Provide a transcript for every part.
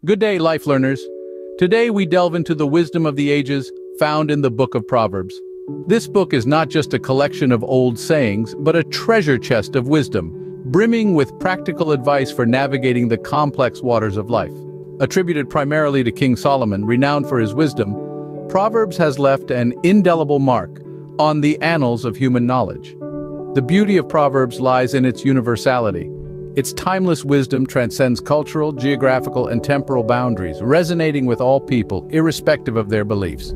Good day, life learners. Today we delve into the wisdom of the ages found in the book of Proverbs. This book is not just a collection of old sayings, but a treasure chest of wisdom, brimming with practical advice for navigating the complex waters of life. Attributed primarily to King Solomon, renowned for his wisdom, Proverbs has left an indelible mark on the annals of human knowledge. The beauty of Proverbs lies in its universality. Its timeless wisdom transcends cultural, geographical, and temporal boundaries, resonating with all people, irrespective of their beliefs.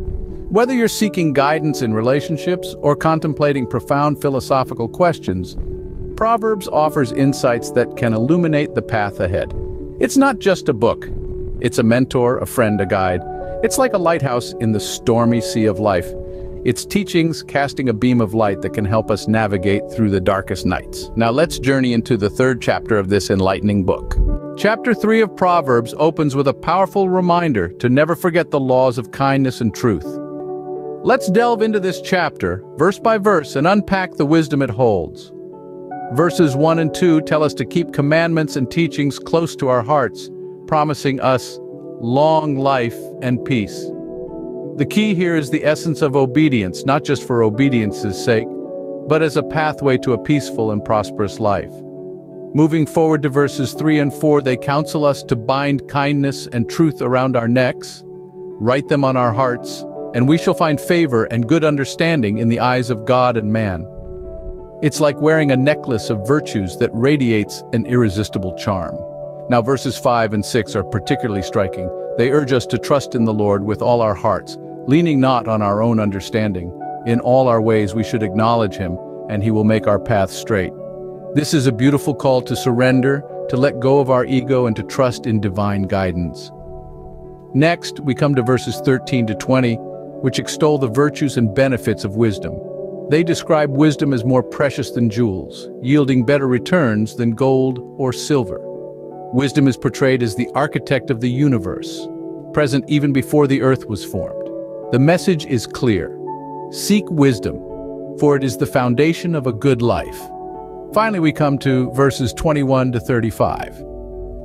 Whether you're seeking guidance in relationships or contemplating profound philosophical questions, Proverbs offers insights that can illuminate the path ahead. It's not just a book. It's a mentor, a friend, a guide. It's like a lighthouse in the stormy sea of life. Its teachings casting a beam of light that can help us navigate through the darkest nights. Now let's journey into the third chapter of this enlightening book. Chapter 3 of Proverbs opens with a powerful reminder to never forget the laws of kindness and truth. Let's delve into this chapter, verse by verse, and unpack the wisdom it holds. Verses 1 and 2 tell us to keep commandments and teachings close to our hearts, promising us long life and peace. The key here is the essence of obedience, not just for obedience's sake, but as a pathway to a peaceful and prosperous life. Moving forward to verses 3 and 4, they counsel us to bind kindness and truth around our necks, write them on our hearts, and we shall find favor and good understanding in the eyes of God and man. It's like wearing a necklace of virtues that radiates an irresistible charm. Now verses 5 and 6 are particularly striking. They urge us to trust in the Lord with all our hearts, leaning not on our own understanding. In all our ways we should acknowledge him, and he will make our path straight. This is a beautiful call to surrender, to let go of our ego, and to trust in divine guidance. Next, we come to verses 13 to 20, which extol the virtues and benefits of wisdom. They describe wisdom as more precious than jewels, yielding better returns than gold or silver. Wisdom is portrayed as the architect of the universe, present even before the earth was formed. The message is clear. Seek wisdom, for it is the foundation of a good life. Finally, we come to verses 21 to 35.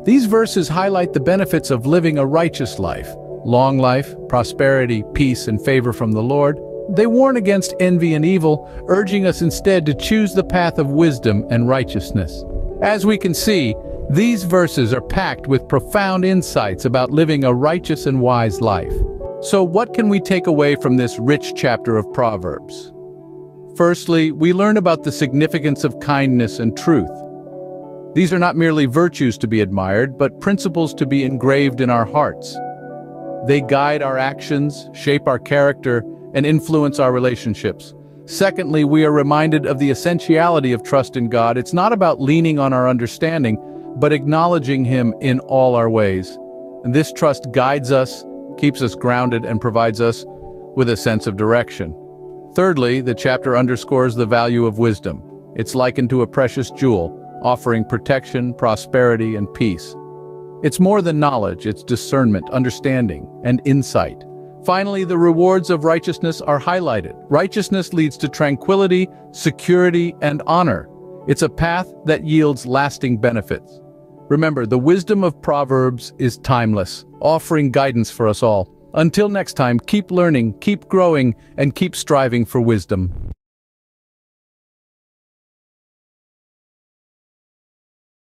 These verses highlight the benefits of living a righteous life: long life, prosperity, peace, and favor from the Lord. They warn against envy and evil, urging us instead to choose the path of wisdom and righteousness. As we can see, these verses are packed with profound insights about living a righteous and wise life. So what can we take away from this rich chapter of Proverbs? Firstly, we learn about the significance of kindness and truth. These are not merely virtues to be admired, but principles to be engraved in our hearts. They guide our actions, shape our character, and influence our relationships. Secondly, we are reminded of the essentiality of trust in God. It's not about leaning on our understanding, but acknowledging him in all our ways. And this trust guides us, keeps us grounded, and provides us with a sense of direction. Thirdly, the chapter underscores the value of wisdom. It's likened to a precious jewel, offering protection, prosperity, and peace. It's more than knowledge, it's discernment, understanding, and insight. Finally, the rewards of righteousness are highlighted. Righteousness leads to tranquility, security, and honor. It's a path that yields lasting benefits. Remember, the wisdom of Proverbs is timeless, offering guidance for us all. Until next time, keep learning, keep growing, and keep striving for wisdom.